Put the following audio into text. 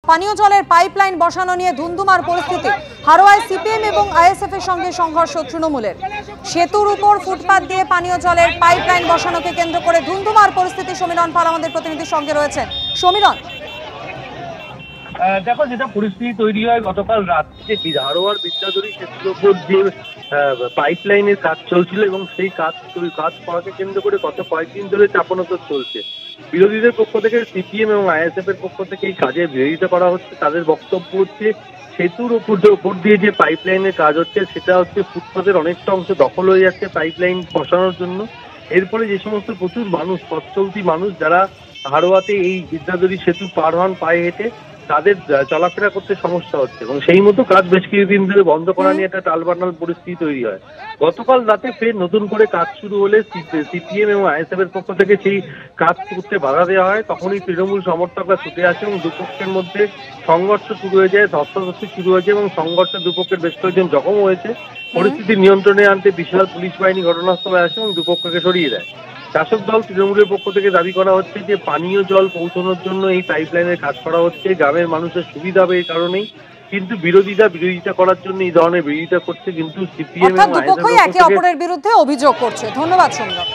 পানীয় জলের পাইপলাইন বসানো নিয়ে ধুন্ধুমার পরিস্থিতি। হারোয়ায় সিপিএম এবং আইএসএফ এর সঙ্গে সংঘর্ষ তৃণমূলের। সেতুর উপর ফুটপাত দিয়ে পানীয় জলের পাইপলাইন বসানোকে কেন্দ্র করে ধুন্ধুমার পরিস্থিতি। সমীরণ পাল আমাদের প্রতিনিধির সঙ্গে রয়েছেন। সমীরণ, দেখো, যেটা পরিস্থিতি তৈরি হয় গতকাল রাত্রে হারোয়ার বিদ্যাধরী সেতুর উপর যে পাইপলাইনের কাজ চলছিল এবং সেই কাজ করাকে কেন্দ্র করে গত কয়েকদিন ধরে চাপানোতর চলছে। বিরোধীদের পক্ষ থেকে সিপিএম এবং আইএসএফ এর পক্ষ থেকে এই কাজে বিরোধিতা করা হচ্ছে। তাদের বক্তব্য হচ্ছে সেতুর উপর দিয়ে যে পাইপলাইনের কাজ হচ্ছে সেটা হচ্ছে ফুটপাতের অনেকটা অংশ দখল হয়ে যাচ্ছে পাইপলাইন বসানোর জন্য। এরপরে যে সমস্ত প্রচুর মানুষ, পথ চলতি মানুষ যারা হারোয়াতে এই বিদ্যাধরী সেতু পার হন পায়ে হেঁটে, তাদের চলাফেরা করতে সমস্যা হচ্ছে এবং সেই মতো কাজ বেশ কিছুদিন ধরে বন্ধ করা নিয়ে একটা টালবাটাল পরিস্থিতি তৈরি হয়। গতকাল রাতে ফের নতুন করে কাজ শুরু হলে সিপিএম এবং আইএসএফ এর পক্ষ থেকে সেই কাজ করতে বাধা দেওয়া হয়। তখনই তৃণমূল সমর্থকরা ছুটে আসে এবং দুপক্ষের মধ্যে সংঘর্ষ শুরু হয়ে যায়, ধস্তাধস্তি শুরু হয়েছে এবং সংঘর্ষে দুপক্ষের বেশ কয়েকজন জখম হয়েছে। পরিস্থিতি নিয়ন্ত্রণে আনতে বিশাল পুলিশ বাহিনী ঘটনাস্থলে আসে এবং দুপক্ষকে সরিয়ে দেয়। শাসক দল তৃণমূলের পক্ষ থেকে দাবি করা হচ্ছে যে পানীয় জল পৌঁছানোর জন্য এই পাইপলাইনের কাজ করা হচ্ছে, গ্রামের মানুষের সুবিধা হবে এই কারণেই। কিন্তু বিরোধিতা করার জন্য এই ধরনের বিরোধিতা করছে, কিন্তু সিপিএম এবং দুপক্ষই একে অপরের বিরুদ্ধে অভিযোগ করছে। ধন্যবাদ সমীরণ।